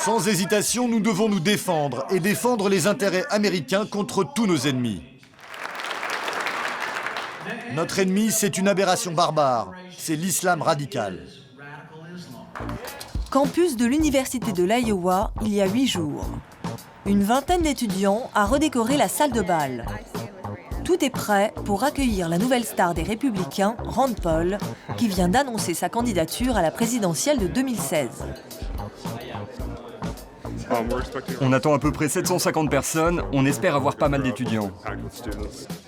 Sans hésitation, nous devons nous défendre et défendre les intérêts américains contre tous nos ennemis. Notre ennemi, c'est une aberration barbare, c'est l'islam radical. Campus de l'Université de l'Iowa, il y a 8 jours. Une vingtaine d'étudiants a redécoré la salle de bal. Tout est prêt pour accueillir la nouvelle star des Républicains, Rand Paul, qui vient d'annoncer sa candidature à la présidentielle de 2016. On attend à peu près 750 personnes, on espère avoir pas mal d'étudiants.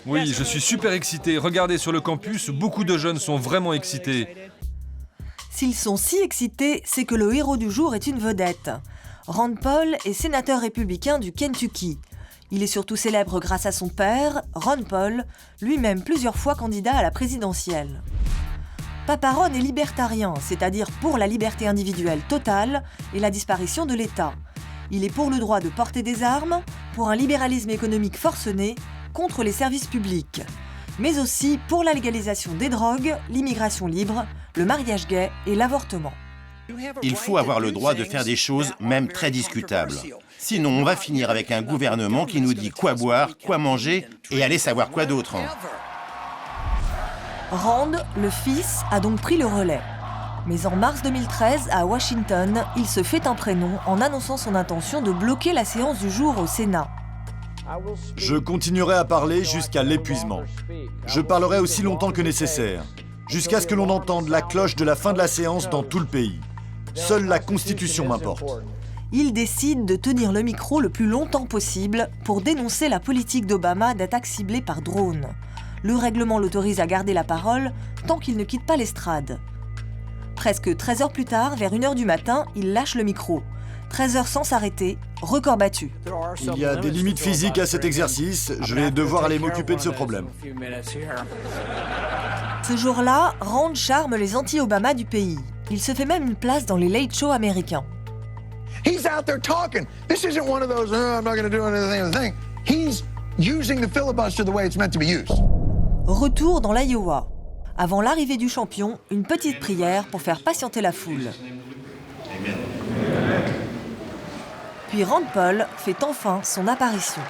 Oui, je suis super excité. Regardez sur le campus, beaucoup de jeunes sont vraiment excités. S'ils sont si excités, c'est que le héros du jour est une vedette. Rand Paul est sénateur républicain du Kentucky. Il est surtout célèbre grâce à son père, Ron Paul, lui-même plusieurs fois candidat à la présidentielle. Papa Ron est libertarien, c'est-à-dire pour la liberté individuelle totale et la disparition de l'État. Il est pour le droit de porter des armes, pour un libéralisme économique forcené, contre les services publics, mais aussi pour la légalisation des drogues, l'immigration libre, le mariage gay et l'avortement. Il faut avoir le droit de faire des choses, même très discutables. Sinon, on va finir avec un gouvernement qui nous dit quoi boire, quoi manger et aller savoir quoi d'autre. Rand, le fils, a donc pris le relais. Mais en mars 2013, à Washington, il se fait un prénom en annonçant son intention de bloquer la séance du jour au Sénat. Je continuerai à parler jusqu'à l'épuisement. Je parlerai aussi longtemps que nécessaire, jusqu'à ce que l'on entende la cloche de la fin de la séance dans tout le pays. Seule la Constitution m'importe. Il décide de tenir le micro le plus longtemps possible pour dénoncer la politique d'Obama d'attaques ciblées par drone. Le règlement l'autorise à garder la parole tant qu'il ne quitte pas l'estrade. Presque 13 heures plus tard, vers 1h du matin, il lâche le micro. 13 heures sans s'arrêter, record battu. Il y a des limites physiques à cet exercice, je vais devoir aller m'occuper de ce problème. Ce jour-là, Rand charme les anti-Obama du pays. Il se fait même une place dans les late shows américains. He's out there talking. This isn't one of those, I'm not going to do anything. He's using the filibuster the way it's meant to be used. Retour dans l'Iowa. Avant l'arrivée du champion, une petite prière pour faire patienter la foule. Puis Rand Paul fait enfin son apparition.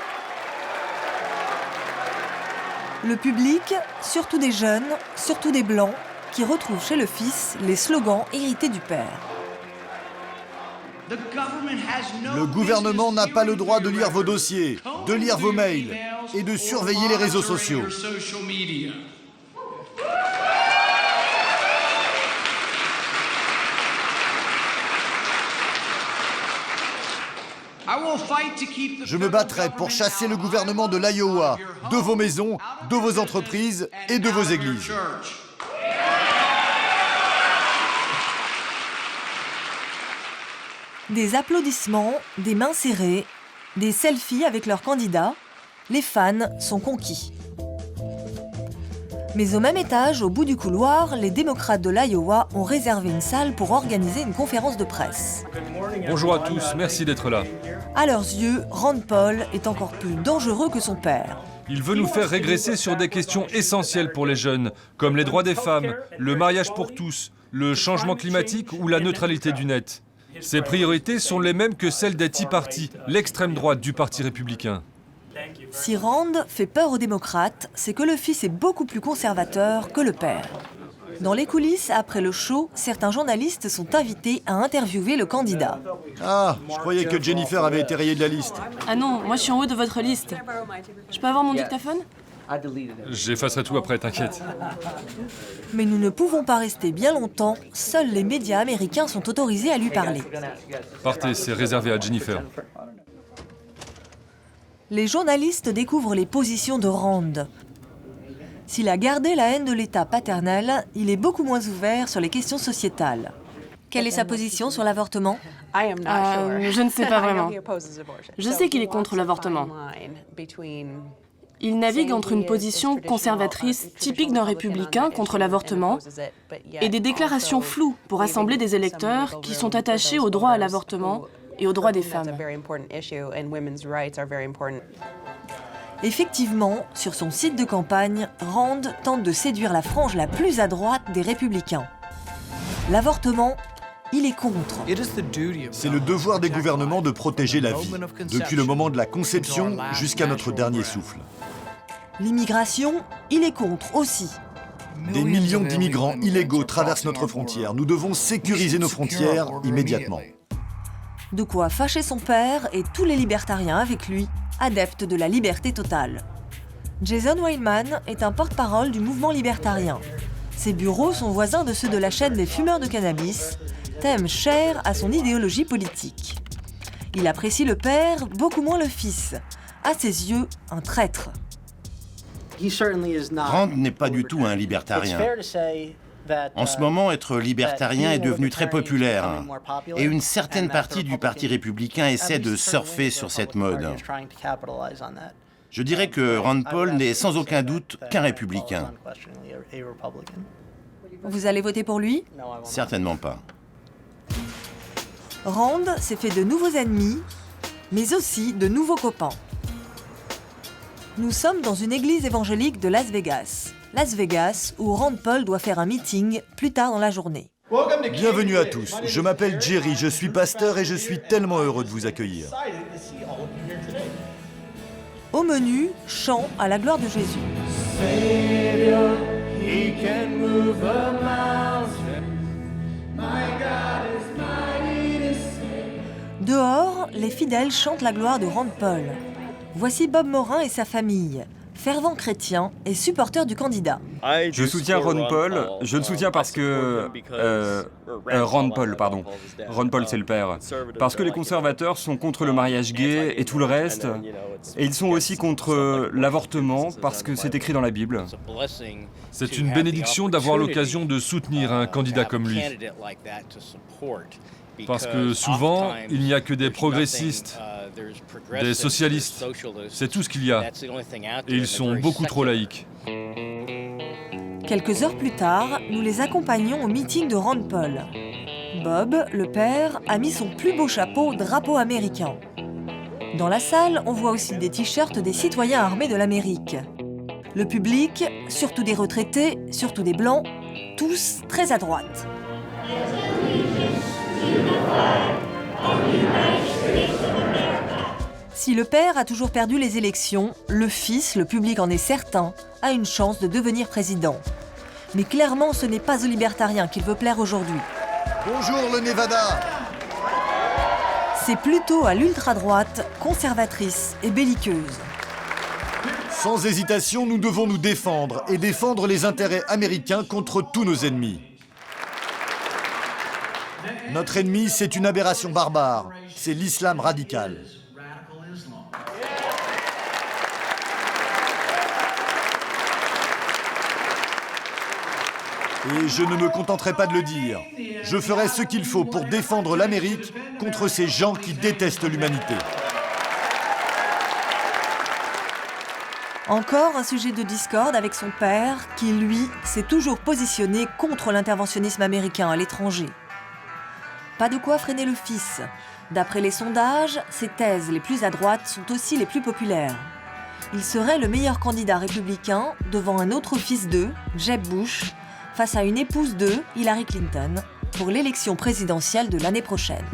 Le public, surtout des jeunes, surtout des blancs, qui retrouvent chez le fils les slogans hérités du père. Le gouvernement n'a pas le droit de lire vos dossiers, de lire vos mails et de surveiller les réseaux sociaux. Je me battrai pour chasser le gouvernement de l'Iowa, de vos maisons, de vos entreprises et de vos églises. Des applaudissements, des mains serrées, des selfies avec leurs candidats, les fans sont conquis. Mais au même étage, au bout du couloir, les démocrates de l'Iowa ont réservé une salle pour organiser une conférence de presse. Bonjour à tous, merci d'être là. À leurs yeux, Rand Paul est encore plus dangereux que son père. Il veut nous faire régresser sur des questions essentielles pour les jeunes, comme les droits des femmes, le mariage pour tous, le changement climatique ou la neutralité du net. Ses priorités sont les mêmes que celles des Tea Party, l'extrême droite du Parti républicain. Si Rand fait peur aux démocrates, c'est que le fils est beaucoup plus conservateur que le père. Dans les coulisses, après le show, certains journalistes sont invités à interviewer le candidat. Ah, je croyais que Jennifer avait été rayée de la liste. Ah non, moi je suis en haut de votre liste. Je peux avoir mon dictaphone ? J'effacerai tout après, t'inquiète. Mais nous ne pouvons pas rester bien longtemps, seuls les médias américains sont autorisés à lui parler. Partez, c'est réservé à Jennifer. Les journalistes découvrent les positions de Rand. S'il a gardé la haine de l'État paternel, il est beaucoup moins ouvert sur les questions sociétales. Quelle est sa position sur l'avortement ? Je ne sais pas vraiment. Je sais qu'il est contre l'avortement. Il navigue entre une position conservatrice typique d'un républicain contre l'avortement et des déclarations floues pour rassembler des électeurs qui sont attachés au droit à l'avortement et aux droits des femmes. Effectivement, sur son site de campagne, Rand tente de séduire la frange la plus à droite des républicains. L'avortement, il est contre. C'est le devoir des gouvernements de protéger la vie, depuis le moment de la conception jusqu'à notre dernier souffle. L'immigration, il est contre aussi. Des millions d'immigrants illégaux traversent notre frontière. Nous devons sécuriser nos frontières immédiatement. De quoi fâcher son père et tous les libertariens avec lui, adeptes de la liberté totale. Jason Wildman est un porte-parole du mouvement libertarien. Ses bureaux sont voisins de ceux de la chaîne des fumeurs de cannabis, thème cher à son idéologie politique. Il apprécie le père, beaucoup moins le fils. À ses yeux, un traître. Rand n'est pas du tout un libertarien. En ce moment, être libertarien est devenu très populaire. Et une certaine partie du Parti républicain essaie de surfer sur cette mode. Je dirais que Rand Paul n'est sans aucun doute qu'un républicain. Vous allez voter pour lui? Certainement pas. Rand s'est fait de nouveaux ennemis, mais aussi de nouveaux copains. Nous sommes dans une église évangélique de Las Vegas. Las Vegas, où Rand Paul doit faire un meeting plus tard dans la journée. Bienvenue à tous, je m'appelle Jerry, je suis pasteur et je suis tellement heureux de vous accueillir. Au menu, chant à la gloire de Jésus. Dehors, les fidèles chantent la gloire de Rand Paul. Voici Bob Morin et sa famille, fervent chrétien et supporter du candidat. Je soutiens Ron Paul. Je le soutiens parce que... Rand Paul, pardon. Ron Paul, c'est le père. Parce que les conservateurs sont contre le mariage gay et tout le reste. Et ils sont aussi contre l'avortement parce que c'est écrit dans la Bible. C'est une bénédiction d'avoir l'occasion de soutenir un candidat comme lui. Parce que souvent, il n'y a que des progressistes, des socialistes. C'est tout ce qu'il y a. Et ils sont beaucoup trop laïques. Quelques heures plus tard, nous les accompagnons au meeting de Rand Paul. Bob, le père, a mis son plus beau chapeau drapeau américain. Dans la salle, on voit aussi des t-shirts des citoyens armés de l'Amérique. Le public, surtout des retraités, surtout des blancs, tous très à droite. Si le père a toujours perdu les élections, le fils, le public en est certain, a une chance de devenir président. Mais clairement, ce n'est pas aux libertariens qu'il veut plaire aujourd'hui. Bonjour le Nevada! C'est plutôt à l'ultra-droite, conservatrice et belliqueuse. Sans hésitation, nous devons nous défendre et défendre les intérêts américains contre tous nos ennemis. Notre ennemi, c'est une aberration barbare. C'est l'islam radical. Et je ne me contenterai pas de le dire. Je ferai ce qu'il faut pour défendre l'Amérique contre ces gens qui détestent l'humanité. Encore un sujet de discorde avec son père, qui, lui, s'est toujours positionné contre l'interventionnisme américain à l'étranger. Pas de quoi freiner le fils. D'après les sondages, ses thèses les plus à droite sont aussi les plus populaires. Il serait le meilleur candidat républicain devant un autre fils d'eux, Jeb Bush, face à une épouse d'eux, Hillary Clinton, pour l'élection présidentielle de l'année prochaine.